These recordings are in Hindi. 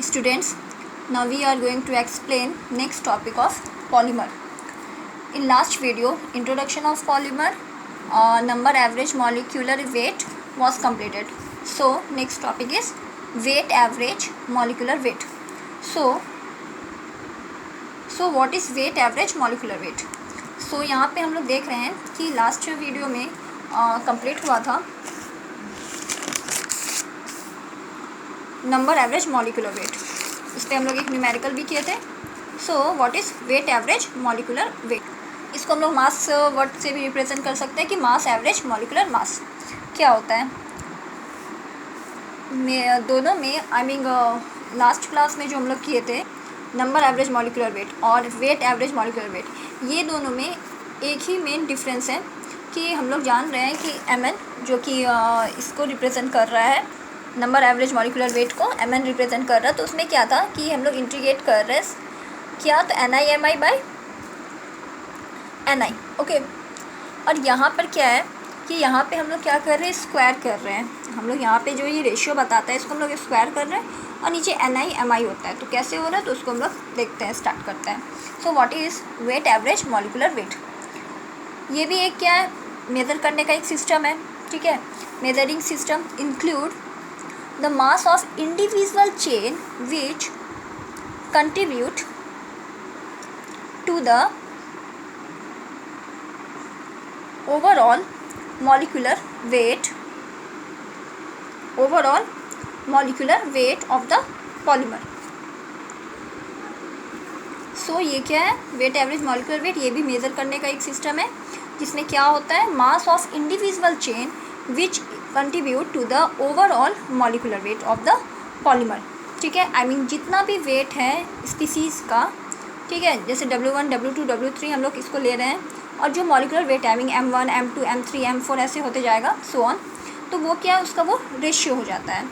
Students, now we are going to explain next topic of polymer. In last video, introduction of polymer, number average molecular weight was completed. So next topic is weight average molecular weight. So what is weight average molecular weight? So यहाँ पे हम लोग देख रहे हैं कि लास्ट वीडियो में कंप्लीट हुआ था नंबर एवरेज मॉलिकुलर वेट. इस पर हम लोग एक न्यूमेरिकल भी किए थे. So what is weight average molecular weight? इसको हम लोग मास वर्ड से भी रिप्रेजेंट कर सकते हैं कि मास एवरेज मॉलिकुलर मास क्या होता है. दोनों में लास्ट क्लास में जो हम लोग किए थे नंबर एवरेज मॉलिकुलर वेट और वेट एवरेज मॉलिकुलर वेट, ये दोनों में एक ही मेन डिफरेंस है कि हम लोग जान रहे हैं कि mn जो कि इसको रिप्रेजेंट कर रहा है, नंबर एवरेज मॉलिकुलर वेट को mn रिप्रेजेंट कर रहा है. तो उसमें क्या था कि हम लोग इंटीग्रेट कर रहे हैं क्या, तो NiMi बाई Ni. ओके. और यहाँ पर क्या है कि यहाँ पे हम लोग क्या कर रहे हैं, स्क्वायर कर रहे हैं. हम लोग यहाँ पे जो ये रेशियो बताता है इसको हम लोग स्क्वायर कर रहे हैं और नीचे NiMi होता है. तो कैसे हो रहा है तो उसको हम लोग देखते हैं, स्टार्ट करते हैं. So what is weight average molecular weight? ये भी एक क्या है, मेज़र करने का एक सिस्टम है. ठीक है. Measuring system include the mass of individual chain which contribute to the overall molecular weight of the polymer. सो ये क्या है, वेट एवरेज मॉलिकुलर वेट. ये भी मेज़र करने का एक सिस्टम है जिसमें क्या होता है, mass of individual chain which contribute to the overall molecular weight of the polymer. ठीक है. जितना भी वेट है स्पीसीज़ का, ठीक है, जैसे W1, W2, W3 हम लोग इसको ले रहे हैं और जो मॉलिकुलर वेट है M1, M2, M3, M4 ऐसे होते जाएगा सो ऑन. तो वो क्या है, उसका वो रेशियो हो जाता है.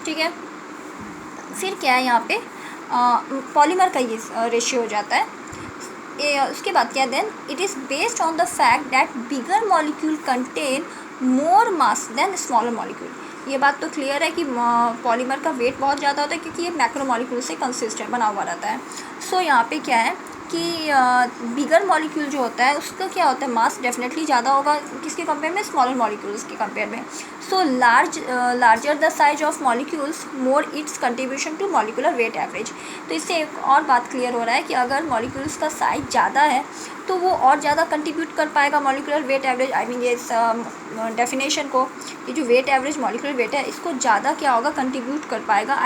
ठीक है. फिर क्या है, यहाँ पे पॉलीमर का ये रेशियो हो जाता है. उसके बाद क्या, then it is based on the fact that bigger molecule contain more mass than smaller molecule. ये बात तो क्लियर है कि पॉलीमर का वेट बहुत ज़्यादा होता है क्योंकि ये मैक्रो मॉलिक्यूल से कंसिस्टेंट बना हुआ रहता है. सो यहाँ पे क्या है कि बिगर मॉलिक्यूल जो होता है उसका क्या होता है, मास डेफिनेटली ज़्यादा होगा किसके कंपेयर में, स्मॉलर मॉलिक्यूल्स के कंपेयर में. So larger the size of molecules more its contribution to molecular weight average. तो इससे एक और बात क्लियर हो रहा है कि अगर मॉलिक्यूल्स का साइज ज़्यादा है तो वो और ज़्यादा कंट्रीब्यूट कर पाएगा मॉलिकुलर वेट एवरेज. ये इस डेफिनेशन को, ये जो वेट एवरेज मॉलिकुलर वेट है इसको ज़्यादा क्या होगा, कंट्रीब्यूट कर पाएगा.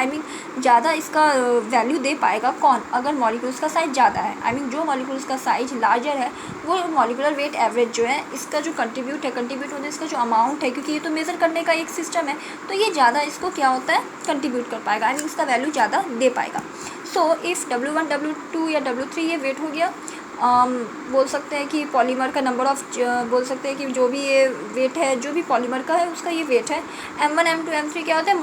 ज़्यादा इसका वैल्यू दे पाएगा कौन, अगर मॉलिक्यूल्स का साइज ज़्यादा है. जो मॉलिक्यूल्स का साइज लार्जर है वो मॉलिकुलर वेट एवरेज जो है इसका जो कंट्रीब्यूट होता है, इसका जो अमाउंट है, क्योंकि ये तो मेज़र करने का एक सिस्टम है, तो ये ज़्यादा इसको क्या होता है, कंट्रीब्यूट कर पाएगा. इसका वैल्यू ज़्यादा दे पाएगा. सो इफ़ W1, W2 या W3 ये वेट हो गया, बोल सकते हैं कि पॉलीमर का नंबर ऑफ, बोल सकते हैं कि जो भी ये वेट है जो भी पॉलीमर का है उसका ये वेट है. M1, M2, M3 क्या होता है,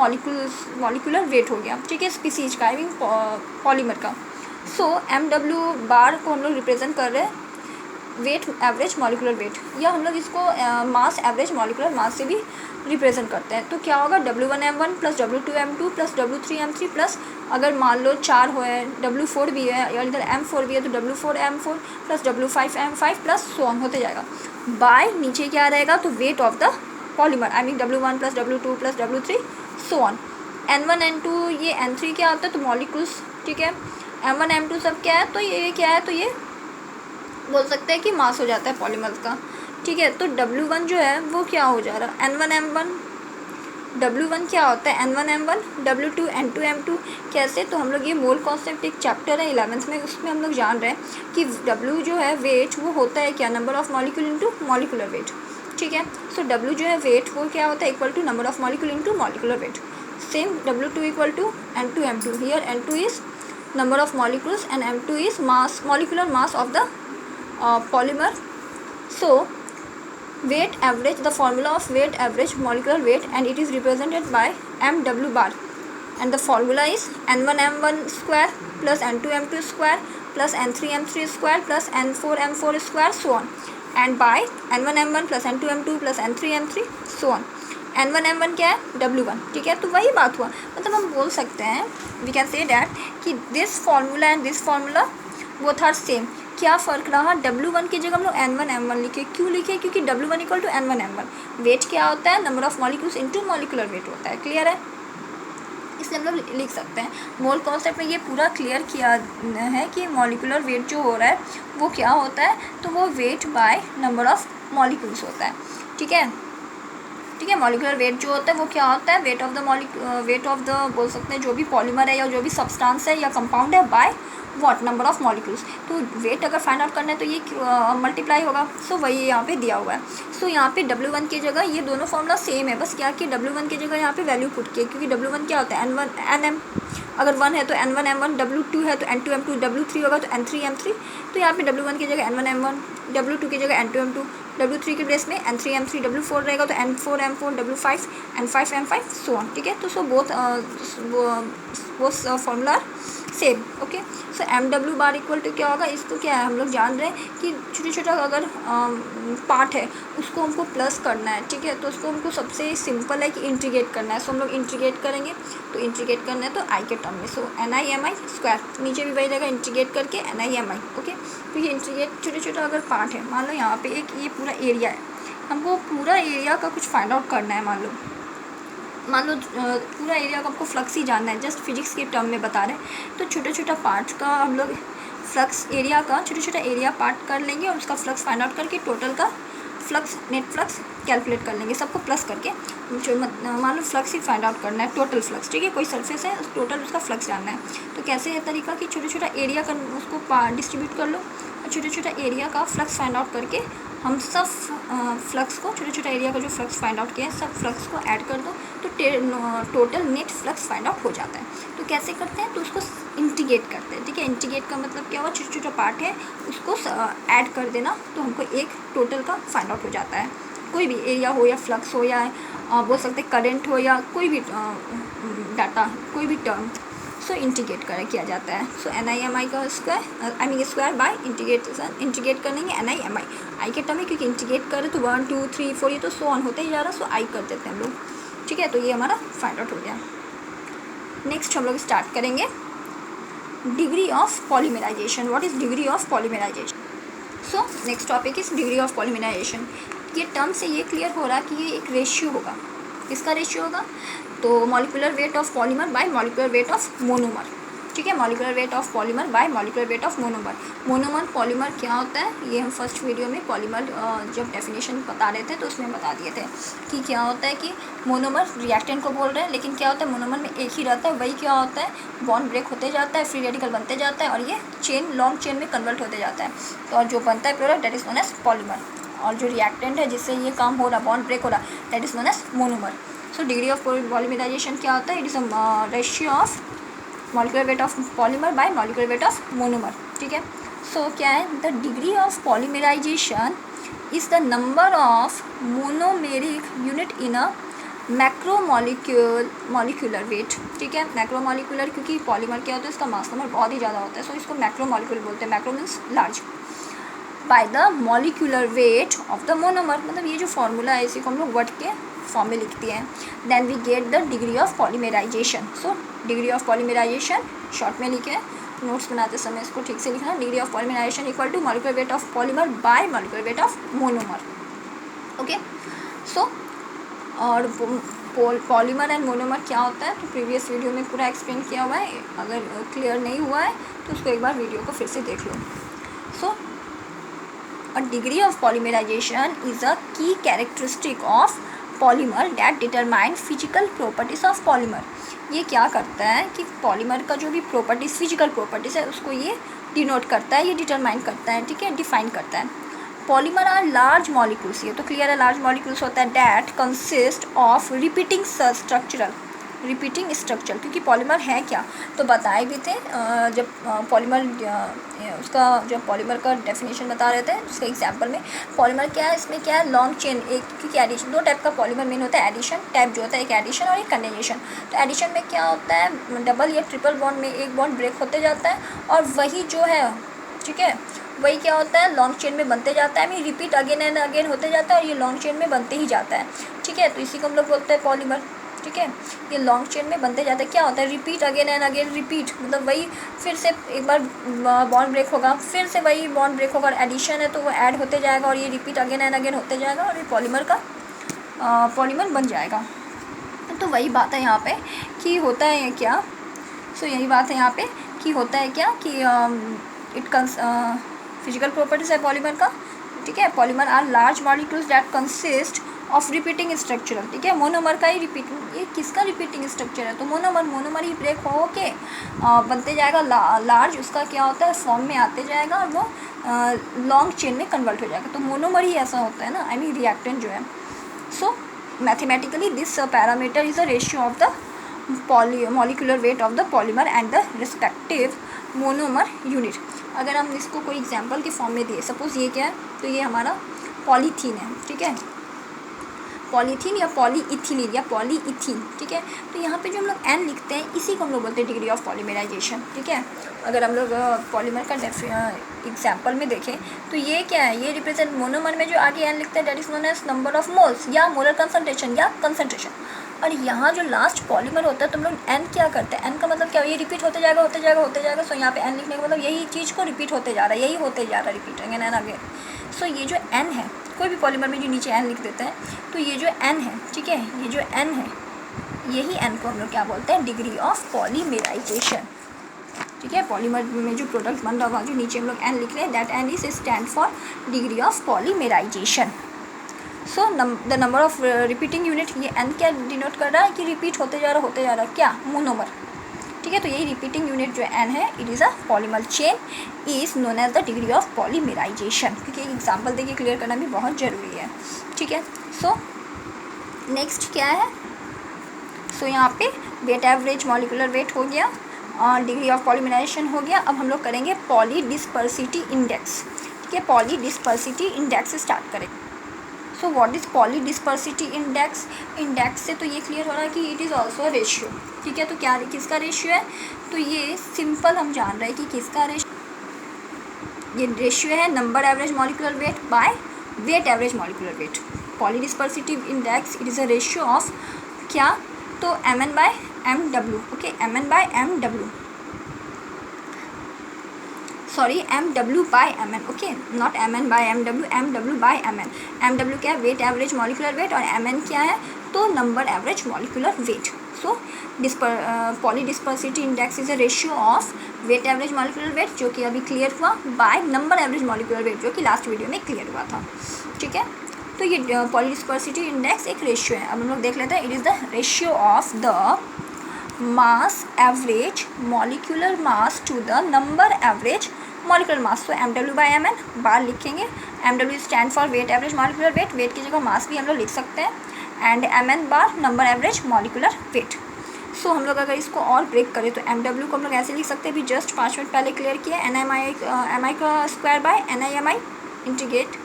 मॉलिकुलर वेट हो गया. ठीक है, स्पीसीज का पॉलीमर का. सो MW बार को हम लोग रिप्रेजेंट कर रहे हैं वेट एवरेज मॉलिकुलर वेट, या हम लोग इसको मास एवरेज मॉलिकुलर मास से भी रिप्रेजेंट करते हैं. तो क्या होगा, W1M1 plus W2M2 plus W3M3 plus, अगर मान लो 4 हो है, W4 भी है या इधर M4 भी है तो W4M4 plus W5M5 plus so on होते जाएगा. बाय नीचे क्या रहेगा, तो wait of the polymer W1 plus W2 plus W3 so on. N1, N2 ये N3 क्या होता है, तो मॉलिक्यूल्स. ठीक है. M1, M2 सब क्या है, तो ये क्या है, तो ये बोल सकते हैं कि मास हो जाता है पॉलीमर्स का. ठीक है. तो W1 जो है वो क्या हो जा रहा है, N1M1. W1 क्या होता है, N1M1, W2 N2 M2. कैसे, तो हम लोग ये मोल कॉन्सेप्ट एक चैप्टर है 11th में, उसमें हम लोग जान रहे हैं कि W जो है वेट वो होता है क्या, number of molecule into molecular wait. ठीक है. सो W जो है वेट वो क्या होता है, equal to number of molecule into molecular weight. Same W2 equal to N2 M2. Here N2 is number of molecules and M2 is molecular mass of the polymer. So weight average, the formula of weight average molecular weight, and it is represented by MW bar, and the formula is N1M1 square plus N2M2 square plus N3M3 square plus N4M4 square so on, and by N1M1 plus N2M2 plus N3M3 so on. N1 क्या है, W1, ठीक है। तो वही बात हुआ, मतलब हम बोल सकते हैं, वी कैन से डैट कि this formula and this formula both are same. क्या फ़र्क रहा, W1 की जगह हम लोग N1 M1 लिखे, क्यों लिखे, क्योंकि W1 equal to N1 M1। Wait क्या होता है, number of molecules into molecular weight होता है, क्लियर है, इसलिए हम लोग लिख सकते हैं। मोल कॉन्सेप्ट में ये पूरा क्लियर किया है कि मॉलिकुलर वेट जो हो रहा है वो क्या होता है, तो वो wait by number of molecules होता है, ठीक है, ठीक है। मॉलिकुलर वेट जो होता है वो क्या होता है, वेट ऑफ द बोल सकते हैं जो भी पॉलीमर है या जो भी सब्सटेंस है या कंपाउंड है by what, number of molecules. तो वेट अगर फाइंड आउट करना है तो ये मल्टीप्लाई होगा, सो वही यहाँ पे दिया हुआ है। सो यहाँ पे W1 की जगह ये दोनों फॉर्मूला सेम है, बस क्या कि W1 की जगह यहाँ पे वैल्यू पुट किए, क्योंकि W1 क्या होता है N1 NM, अगर 1 है तो N1 M1, W2 है तो N2 M2, W3 होगा तो N3 M3। तो यहाँ पे W1 की जगह N1 M1, W2 की जगह N2 M2, W3 के प्लेस में N3 M3, W4 रहेगा तो N4 M4, W5 N5 M5, so on, ठीक है। तो so both formula same, okay. So MW bar equal to क्या होगा, इसको क्या है, हम लोग जान रहे हैं कि छोटा छोटा अगर पार्ट है उसको हमको प्लस करना है, ठीक है, तो उसको हमको सबसे सिंपल है कि इंटीग्रेट करना है। सो हम लोग इंटीग्रेट करेंगे, तो इंटीग्रेट करना है तो आई के टर्म में, सो NI/MI स्क्वायर, नीचे भी वही रहेगा इंटीग्रेट करके NI/MI, ओके। तो ये इंटीग्रेट छोटे छोटा अगर पार्ट है, मान लो यहाँ पे एक ये पूरा एरिया है, हमको पूरा एरिया का कुछ फाइंड आउट करना है, मान लो पूरा एरिया का आपको फ्लक्स ही जानना है, जस्ट फिजिक्स के टर्म में बता रहे हैं। तो छोटा छोटा पार्ट्स का हम लोग फ्लक्स एरिया का छोटा छोटा एरिया पार्ट कर लेंगे और उसका फ्लक्स फाइंड आउट करके टोटल का फ्लक्स, नेट फ्लक्स कैलकुलेट कर लेंगे, सबको प्लस करके। मान लो फ्लक्स ही फाइंड आउट करना है, टोटल फ्लक्स, ठीक है, कोई सरफेस है टोटल उसका फ्लक्स जानना है। तो कैसे है तरीका कि छोटा छोटा एरिया का उसको डिस्ट्रीब्यूट कर लो और छोटा छोटा एरिया का फ्लक्स फाइंड आउट करके हम सब फ्लक्स को, छोटा छोटा एरिया का जो फ्लक्स फाइंड आउट किया है सब फ्लक्स को ऐड कर दो, तो total net flux find out हो जाता है। तो कैसे करते हैं, तो उसको इंटीग्रेट करते हैं, ठीक है। इंटीग्रेट का मतलब क्या हुआ, छोटा छोटा पार्ट है उसको ऐड कर देना, तो हमको एक टोटल का फाइंड आउट हो जाता है। कोई भी एरिया हो या फ्लक्स हो या बोल सकते करंट हो या कोई भी डाटा, कोई भी टर्म, सो इंटीग्रेट किया जाता है। सो NI/MI का स्क्वायर, स्क्वायर बाय इंटीग्रेट करेंगे NI/MI, आई के टर्म है, क्योंकि इंटीग्रेट करें तो 1 2 3 4 ये तो सो ऑन होते ही जा रहा, सो आई कर देते हैं हम लोग, ठीक है। तो ये हमारा फाइंड आउट हो गया। नेक्स्ट हम लोग स्टार्ट करेंगे degree of polymerization. What is degree of polymerisation? So next topic is degree of polymerization. ये टर्म से ये क्लियर हो रहा है कि ये एक रेशियो होगा, किसका रेशियो होगा, तो molecular weight of polymer by molecular weight of monomer, ठीक है। Molecular weight of polymer by molecular weight of monomer. Monomer polymer क्या होता है, ये हम फर्स्ट वीडियो में पॉलीमर जब डेफिनेशन बता रहे थे तो उसमें बता दिए थे कि क्या होता है कि मोनोमर रिएक्टेंट को बोल रहे हैं, लेकिन क्या होता है मोनोमर में एक ही रहता है, वही क्या होता है बॉन्ड ब्रेक होते जाता है, फ्री रेडिकल बनते जाता है और ये चेन लॉन्ग चेन में कन्वर्ट होते जाता है। तो और जो बनता है product that is known as polymer, और जो रिएक्टेंट है जिससे ये काम हो रहा बॉन्ड ब्रेक हो रहा that is known as monomer. So degree of polymerisation क्या होता है, it is a ratio of molecular weight of polymer by molecular weight of monomer, ठीक है। सो क्या है, the degree of polymerisation is the number of monomeric unit in a macromolecular weight, ठीक है। मैक्रोमोलिक्यूलर क्योंकि पॉलीमर क्या होता है इसका मास नंबर बहुत ही ज़्यादा होता है, सो इसको मैक्रोमोलिक्यूलर बोलते हैं। Macro means large, by the molecular weight of the monomer, मतलब ये जो फॉर्मूला है इसी को हम लोग वर्ड के फॉर्म में लिखते हैं। Then we get the degree of polymerisation. So degree of polymerisation short में लिखे, नोट्स बनाते समय इसको ठीक से लिखना, degree of polymerisation equal to molecular weight of polymer by molecular weight of monomer, okay. So और पॉलीमर एंड मोनोमर क्या होता है तो प्रीवियस वीडियो में पूरा एक्सप्लेन किया हुआ है, अगर क्लियर नहीं हुआ है तो उसको एक बार वीडियो को फिर से देख लो। सो a degree of polymerization is a key characteristic of polymer that determine physical properties of polymer। ये क्या करता है कि पॉलीमर का जो भी प्रॉपर्टीज़ फिजिकल प्रॉपर्टीज़ है उसको ये डिनोट करता है, ये डिटरमाइन करता है, ठीक है, डिफाइन करता है। पॉलीमर आर लार्ज मॉलिक्यूल्स, ये तो क्लियर है, लार्ज मॉलिक्यूल्स होता है that consist of repeating structure, क्योंकि पॉलीमर है क्या तो बताए भी थे जब पॉलीमर उसका जब पॉलीमर का डेफिनेशन बता रहे थे उसका एग्जांपल में। पॉलीमर क्या है, इसमें क्या है लॉन्ग चेन, एक क्योंकि एडिशन दो टाइप का पॉलीमर मेन होता है, एडिशन टाइप जो होता है एक एडिशन और एक कंडेंसेशन। तो एडिशन में क्या होता है डबल या ट्रिपल बॉन्ड में एक बॉन्ड ब्रेक होते जाता है और वही जो है, ठीक है, वही क्या होता है, लॉन्ग चेन में बनते जाता है, रिपीट अगेन एंड अगेन होते जाता है और ये लॉन्ग चेन में बनते ही जाता है। ठीक है, तो इसी को हम लोग बोलते हैं पॉलीमर। ठीक है, ये लॉन्ग चेन में बनते जाते हैं। क्या होता है, repeat again and again, repeat मतलब वही, फिर से एक बार बॉन्ड ब्रेक होगा, फिर से वही बॉन्ड ब्रेक होगा, एडिशन है तो वो ऐड होते जाएगा और ये रिपीट अगेन एंड अगेन होते जाएगा और ये पॉलीमर का पॉलीमर बन जाएगा। तो वही बात है यहाँ पे कि होता है क्या, सो यही बात है यहाँ पे कि होता है क्या कि इट फिजिकल प्रॉपर्टीज है पॉलीमर का। ठीक है, polymer are large molecules that consist of repeating structure. ठीक है, मोनोमर का ही ये किसका रिपीटिंग स्ट्रक्चर है, तो मोनोमर ही ब्रेक हो के बनते जाएगा लार्ज, उसका क्या होता है फॉर्म में आते जाएगा और वो लॉन्ग चेन में कन्वर्ट हो जाएगा। तो मोनोमर ही ऐसा होता है ना, रिएक्टेंट जो है। So mathematically this parameter is a ratio of the molecular weight of the polymer and the respective monomer unit। अगर हम इसको कोई एग्जांपल के फॉर्म में दिए, सपोज़ ये क्या है, तो ये हमारा पॉलीथीन है। ठीक है, पॉलीथीन या पॉलीइथिलीन या पॉलीइथीन। ठीक है, तो यहाँ पे जो हम लोग एन लिखते हैं इसी को हम लोग बोलते हैं डिग्री ऑफ पॉलीमराइजेशन। ठीक है, अगर हम लोग पॉलीमर का एग्जाम्पल में देखें तो ये क्या है, ये रिप्रेजेंट मोनोमर में जो आगे एन लिखते हैं that is known as number of moles या मोलर कंसंट्रेशन या कंसंट्रेशन। और यहाँ जो लास्ट पॉलीमर होता है तो हम लोग एन क्या करते हैं, एन का मतलब क्या, ये रिपीट होते जाएगा होते जाएगा होते जाएगा। सो यहाँ पे एन लिखने का मतलब यही चीज़ को रिपीट होते जा रहा है, यही होते जा रहा है, रिपीट अगेन एंड अगेन। सो ये जो एन है, कोई भी पॉलीमर में जो नीचे एन लिख देते हैं, तो ये जो एन है, ठीक है, ये जो एन है, यही एन को हम लोग क्या बोलते हैं, डिग्री ऑफ पॉलीमराइजेशन। ठीक है, पॉलीमर में जो प्रोडक्ट बन रहा होगा जो नीचे हम लोग एन लिख रहे हैं, that N is stand for degree of polymerisation. So the number of repeating unit, ये एन क्या डिनोट कर रहा है कि रिपीट होते जा रहा क्या, मोनोमर। ठीक है, तो यही रिपीटिंग यूनिट जो एन है, it is a polymer chain is known as the degree of polymerization. क्योंकि एग्जाम्पल देखिए क्लियर करना भी बहुत ज़रूरी है। ठीक है, सो नेक्स्ट क्या है, सो यहाँ पे वेट एवरेज मॉलिकुलर वेट हो गया और डिग्री ऑफ पॉलीमराइजेशन हो गया। अब हम लोग करेंगे पॉलीडिस्पर्सिटी इंडेक्स। ठीक है, पॉलीडिस्पर्सिटी इंडेक्स से स्टार्ट करें। So what is polydispersity index, index से तो ये क्लियर हो रहा है कि it is also a ratio. ठीक है, तो क्या किसका रेशियो है, तो ये सिंपल हम जान रहे हैं कि किसका रेशियो, ये रेशियो है number average molecular weight by weight average molecular weight. Polydispersity index it is a ratio of क्या, तो mn by mw। Okay, mn by mw, sorry mw by mn। Okay, not mn by mw by mn। mw क्या है, वेट एवरेज मॉलिकुलर वेट, और mn क्या है, तो number average molecular weight. So polydispersity index is a ratio of weight average molecular weight, जो कि अभी क्लियर हुआ, bye number average molecular weight, जो कि लास्ट वीडियो में क्लियर हुआ था। ठीक है, तो ये पॉलीडिस्पर्सिटी इंडेक्स एक रेशियो है। अब हम लोग देख लेते हैं, it is the ratio of the mass average molecular mass to the number average molecular mass. तो mw बाय mn बार लिखेंगे, mw stand for weight average molecular weight, weight की जगह मास भी हम लोग लिख सकते हैं, and mn bar number average molecular weight. So हम लोग अगर इसको और ब्रेक करें तो mw को हम लोग ऐसे लिख सकते हैं, भी जस्ट 5 मिनट पहले क्लियर किया, mi का स्क्वायर बाय ni इंटीग्रेट।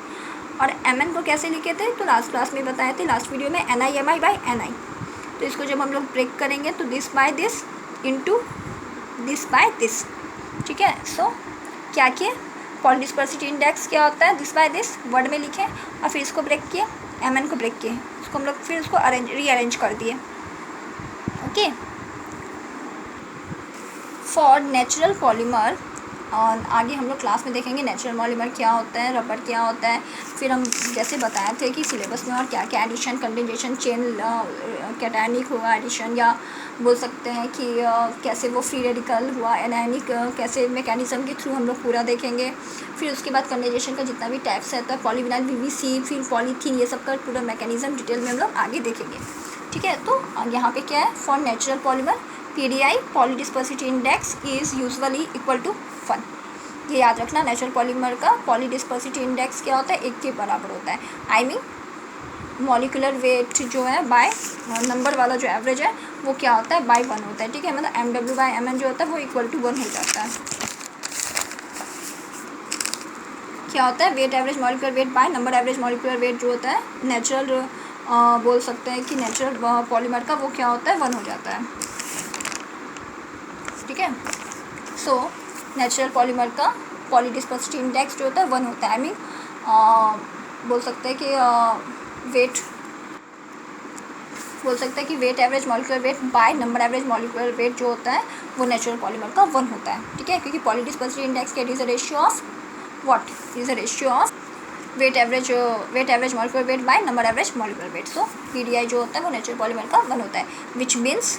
और mn को कैसे लिखे थे, तो लास्ट क्लास में बताए थे, लास्ट वीडियो में ni बाय ni। तो इसको जब हम लोग ब्रेक करेंगे तो this by this into this by this. ठीक है, सो क्या किए, पॉलीडिस्पर्सिटी इंडेक्स क्या होता है, दिस बाय दिस वर्ड में लिखे और फिर इसको ब्रेक किए, mn को ब्रेक किए, इसको हम लोग फिर उसको रीअरेंज कर दिए। ओके, फॉर नेचुरल पॉलीमर, और आगे हम लोग क्लास में देखेंगे नेचुरल पॉलीमर क्या होता है, रबर क्या होता है, फिर हम जैसे बताए थे कि सिलेबस में और क्या क्या एडिशन, कंडेंसेशन, चेन कैटायनिक हुआ एडिशन, या बोल सकते हैं कि कैसे वो फ्री रेडिकल हुआ, एनायनिक कैसे मैकेनिज्म के थ्रू हम लोग पूरा देखेंगे। फिर उसके बाद कंडेंसेशन का जितना भी टाइप्स रहता है, पॉलीविनाइल PVC, फिर पॉलीथीन, ये सब का पूरा मैकेनिज्म डिटेल में हम लोग आगे देखेंगे। ठीक है, तो यहाँ पे क्या है, for natural polymer PDI polydispersity index is usually equal to 1। ये याद रखना, नेचुरल पॉलीमर का पॉलीडिस्पर्सिटी इंडेक्स क्या होता है, 1 के बराबर होता है। आई मीन मॉलिकुलर वेट जो है बाय नंबर वाला जो एवरेज है वो क्या होता है, बाय 1 होता है। ठीक है, मतलब mw बाय mn जो होता है वो इक्वल टू 1 हो जाता है। क्या होता है, weight average molecular weight by number average molecular weight जो होता है नेचुरल, बोल सकते हैं कि नेचुरल पॉलीमर का वो क्या होता है, 1 हो जाता है। ठीक है, सो नेचुरल पॉलीमर का पॉलीडिस्पर्सिटी इंडेक्स जो होता है 1 होता है। आई मीन बोल सकते हैं कि weight average molecular weight by number average molecular weight जो होता है वो नेचुरल पॉलीमर का 1 होता है, ठीक है, क्योंकि पॉलीडिस्पर्सिटी इंडेक्स क्या is a ratio of what, is a ratio of weight average molecular weight by number average molecular weight. So PDI जो होता है वो नेचुरल पॉलीमर का 1 होता है, which means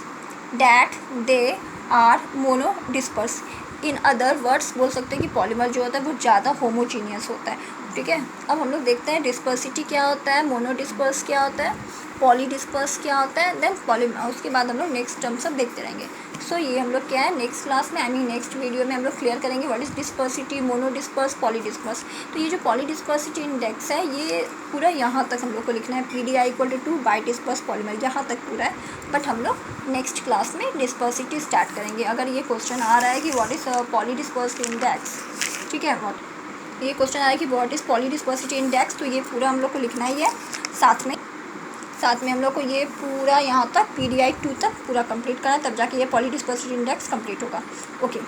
that they are monodisperse. In other words बोल सकते हैं कि पॉलीमर जो होता है वो ज़्यादा होमोजीनियस होता है, ठीक है। अब हम लोग देखते हैं डिस्पर्सिटी क्या होता है, मोनोडिस्पर्स क्या होता है, पॉलीडिस्पर्स क्या होता है, देन पॉलीमर, उसके बाद हम लोग नेक्स्ट टर्म सब देखते रहेंगे। सो ये हम लोग क्या है नेक्स्ट क्लास में, आई मीन नेक्स्ट वीडियो में हम लोग क्लियर करेंगे व्हाट इज डिस्पर्सिटी, मोनोडिस्पर्स, पॉलीडिस्पर्स। तो ये जो पॉलीडिस्पर्सिटी इंडेक्स है ये पूरा यहाँ तक हम लोग को लिखना है, पीडीआई इक्वल टू बाइडिस्पर्स पॉलीमर, यहाँ तक पूरा है। बट हम लोग नेक्स्ट क्लास में डिस्पर्सिटी स्टार्ट करेंगे। अगर ये क्वेश्चन आ रहा है कि व्हाट इज पॉलीडिस्पर्सिटी इंडेक्स, ठीक है, ये क्वेश्चन आया कि व्हाट इज़ पॉलीडिस्पर्सिटी इंडेक्स, तो ये पूरा हम लोग को लिखना ही है। साथ में हम लोग को ये पूरा यहाँ तक पीडीआई 2 तक पूरा कंप्लीट करना है, तब जाके ये पॉलीडिस्पर्सिटी इंडेक्स कंप्लीट होगा। ओके।